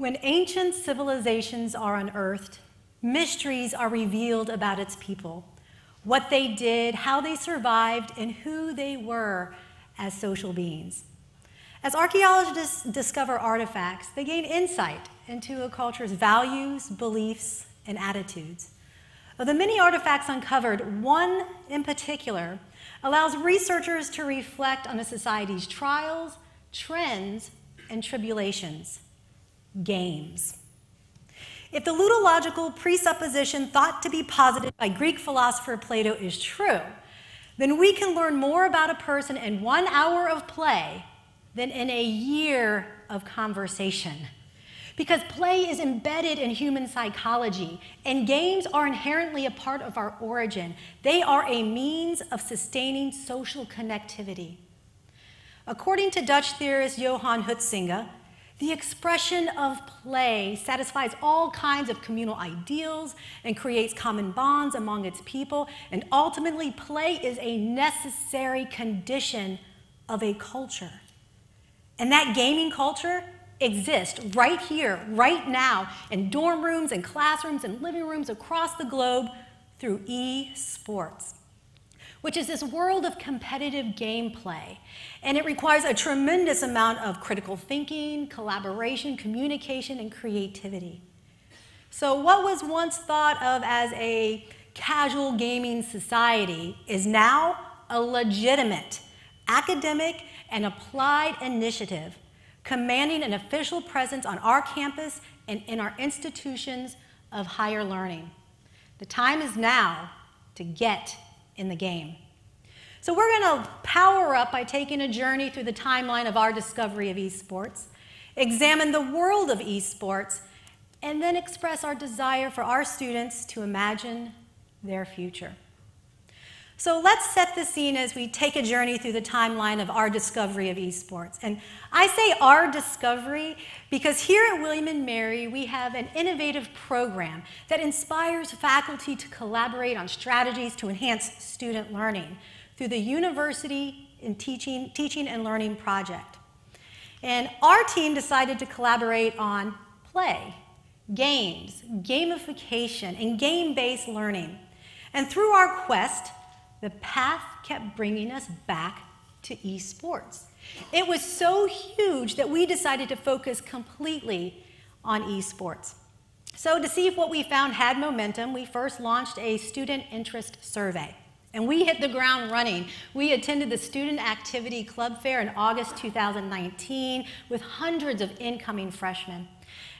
When ancient civilizations are unearthed, mysteries are revealed about its people, what they did, how they survived, and who they were as social beings. As archaeologists discover artifacts, they gain insight into a culture's values, beliefs, and attitudes. Of the many artifacts uncovered, one in particular allows researchers to reflect on a society's trials, trends, and tribulations: games. If the ludological presupposition thought to be posited by Greek philosopher Plato is true, then we can learn more about a person in 1 hour of play than in a year of conversation. Because play is embedded in human psychology, and games are inherently a part of our origin. They are a means of sustaining social connectivity. According to Dutch theorist Johan Huizinga, the expression of play satisfies all kinds of communal ideals and creates common bonds among its people, and ultimately play is a necessary condition of a culture. And that gaming culture exists right here, right now, in dorm rooms and classrooms and living rooms across the globe through esports, which is this world of competitive gameplay. And it requires a tremendous amount of critical thinking, collaboration, communication, and creativity. So what was once thought of as a casual gaming society is now a legitimate academic and applied initiative commanding an official presence on our campus and in our institutions of higher learning. The time is now to get in the game. So we're going to power up by taking a journey through the timeline of our discovery of esports, examine the world of esports, and then express our desire for our students to imagine their future. So let's set the scene as we take a journey through the timeline of our discovery of esports. And I say our discovery because here at William & Mary, we have an innovative program that inspires faculty to collaborate on strategies to enhance student learning through the University in Teaching and Learning project. And our team decided to collaborate on play, games, gamification, and game-based learning. And through our quest, the path kept bringing us back to esports. It was so huge that we decided to focus completely on esports. So to see if what we found had momentum, we first launched a student interest survey. And we hit the ground running. We attended the Student Activity Club Fair in August 2019 with hundreds of incoming freshmen.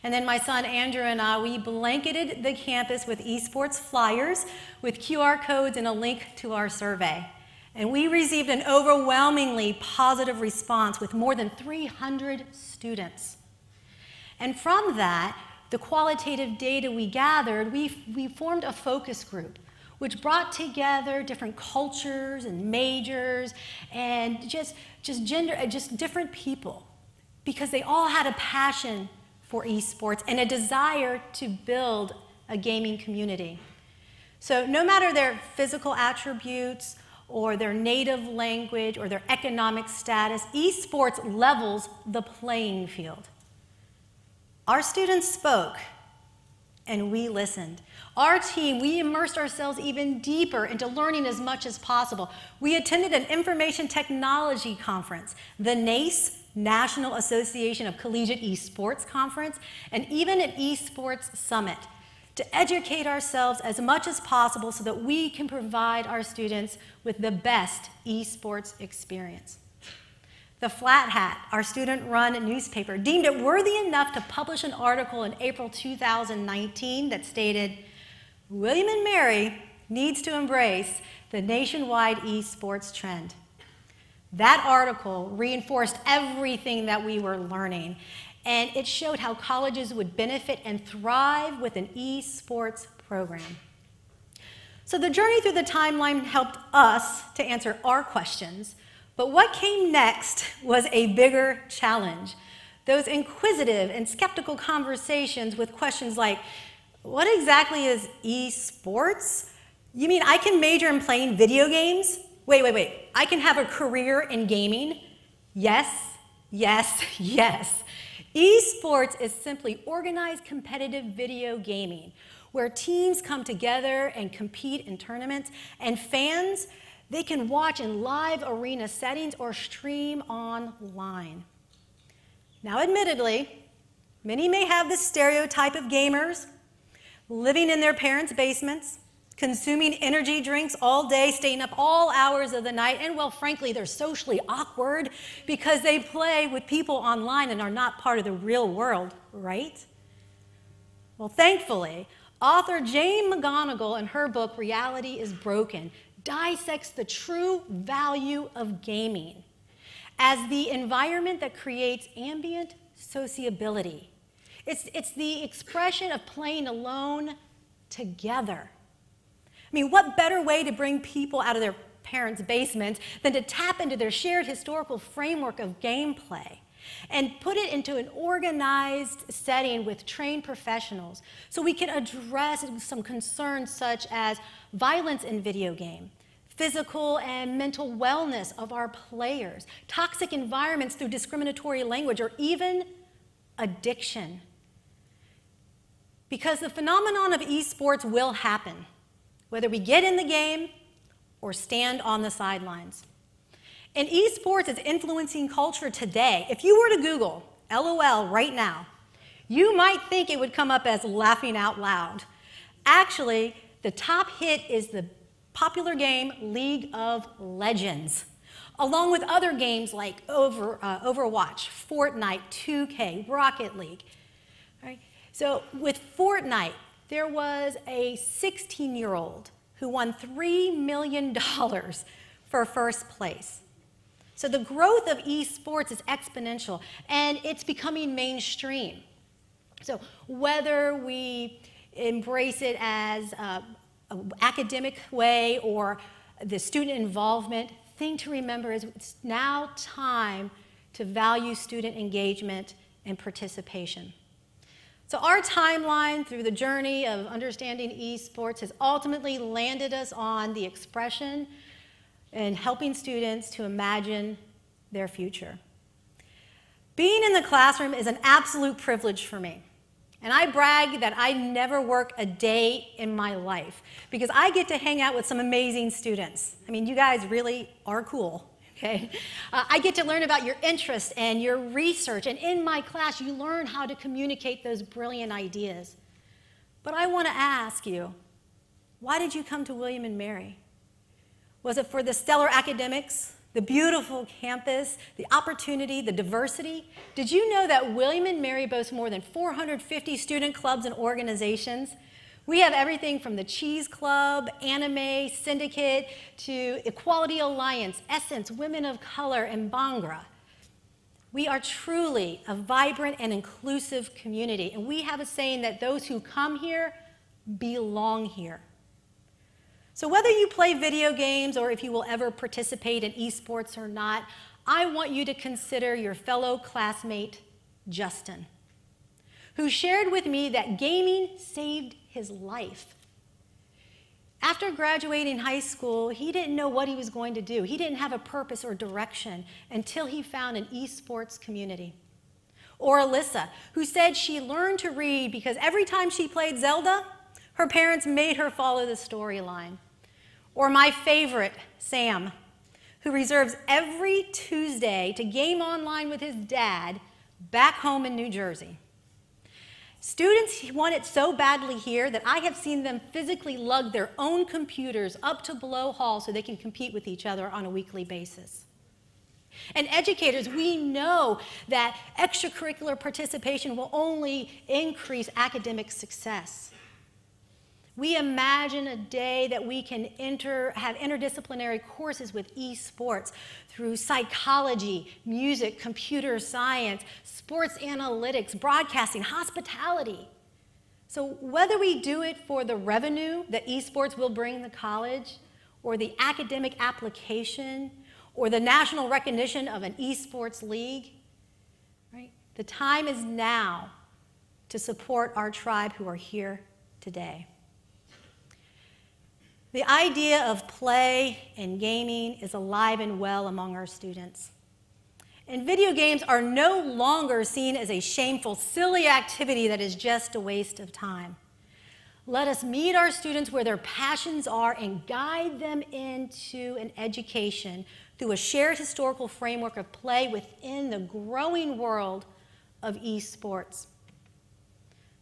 And then my son Andrew and I, we blanketed the campus with esports flyers with QR codes and a link to our survey. And we received an overwhelmingly positive response with more than 300 students. And from that, the qualitative data we gathered, we formed a focus group which brought together different cultures and majors and just different people, because they all had a passion for esports and a desire to build a gaming community. So no matter their physical attributes or their native language or their economic status, esports levels the playing field. Our students spoke and we listened. Our team, we immersed ourselves even deeper into learning as much as possible. We attended an information technology conference, the NACE, National Association of Collegiate Esports Conference, and even an esports summit to educate ourselves as much as possible so that we can provide our students with the best esports experience. The Flat Hat, our student-run newspaper, deemed it worthy enough to publish an article in April 2019 that stated, "William & Mary needs to embrace the nationwide esports trend." That article reinforced everything that we were learning, and it showed how colleges would benefit and thrive with an esports program. So the journey through the timeline helped us to answer our questions, but what came next was a bigger challenge. Those inquisitive and skeptical conversations with questions like, what exactly is esports? You mean I can major in playing video games? Wait, I can have a career in gaming? Yes, yes, yes. Esports is simply organized competitive video gaming, where teams come together and compete in tournaments, and fans, they can watch in live arena settings or stream online. Now, admittedly, many may have this stereotype of gamers living in their parents' basements, consuming energy drinks all day, staying up all hours of the night, and, well, frankly, they're socially awkward because they play with people online and are not part of the real world, right? Well, thankfully, author Jane McGonigal, in her book, Reality is Broken, dissects the true value of gaming as the environment that creates ambient sociability. It's the expression of playing alone together. I mean, what better way to bring people out of their parents' basements than to tap into their shared historical framework of gameplay and put it into an organized setting with trained professionals so we can address some concerns such as violence in video game, physical and mental wellness of our players, toxic environments through discriminatory language, or even addiction. Because the phenomenon of esports will happen, whether we get in the game or stand on the sidelines. And esports is influencing culture today. If you were to Google LOL right now, you might think it would come up as laughing out loud. Actually, the top hit is the popular game League of Legends, along with other games like Overwatch, Fortnite, 2K, Rocket League. All right? So with Fortnite, there was a 16-year-old who won $3 million for first place. So the growth of esports is exponential, and it's becoming mainstream. So whether we embrace it as an academic way or the student involvement, thing to remember is it's now time to value student engagement and participation. So our timeline through the journey of understanding esports has ultimately landed us on the expression and helping students to imagine their future. Being in the classroom is an absolute privilege for me. And I brag that I never work a day in my life because I get to hang out with some amazing students. I mean, you guys really are cool. Okay? I get to learn about your interests and your research, and in my class, you learn how to communicate those brilliant ideas. But I want to ask you, why did you come to William and Mary? Was it for the stellar academics, the beautiful campus, the opportunity, the diversity? Did you know that William and Mary boasts more than 450 student clubs and organizations? We have everything from the Cheese Club, Anime, Syndicate, to Equality Alliance, Essence, Women of Color, and Bangra. We are truly a vibrant and inclusive community, and we have a saying that those who come here belong here. So whether you play video games or if you will ever participate in esports or not, I want you to consider your fellow classmate, Justin, who shared with me that gaming saved his life. After graduating high school, he didn't know what he was going to do. He didn't have a purpose or direction until he found an esports community. Or Alyssa, who said she learned to read because every time she played Zelda, her parents made her follow the storyline. Or my favorite, Sam, who reserves every Tuesday to game online with his dad back home in New Jersey. Students want it so badly here that I have seen them physically lug their own computers up to below hall so they can compete with each other on a weekly basis. And educators, we know that extracurricular participation will only increase academic success. We imagine a day that we can have interdisciplinary courses with esports through psychology, music, computer science, sports analytics, broadcasting, hospitality. So whether we do it for the revenue that esports will bring the college, or the academic application, or the national recognition of an esports league, right? The time is now to support our tribe who are here today. The idea of play and gaming is alive and well among our students. And video games are no longer seen as a shameful, silly activity that is just a waste of time. Let us meet our students where their passions are and guide them into an education through a shared historical framework of play within the growing world of esports.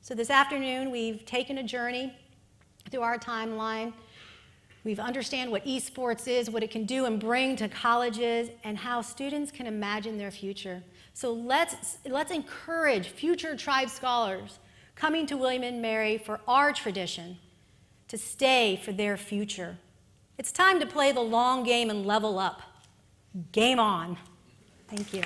So this afternoon, we've taken a journey through our timeline. We've understand what esports is, what it can do and bring to colleges, and how students can imagine their future. So let's encourage future tribe scholars coming to William & Mary for our tradition to stay for their future. It's time to play the long game and level up. Game on. Thank you.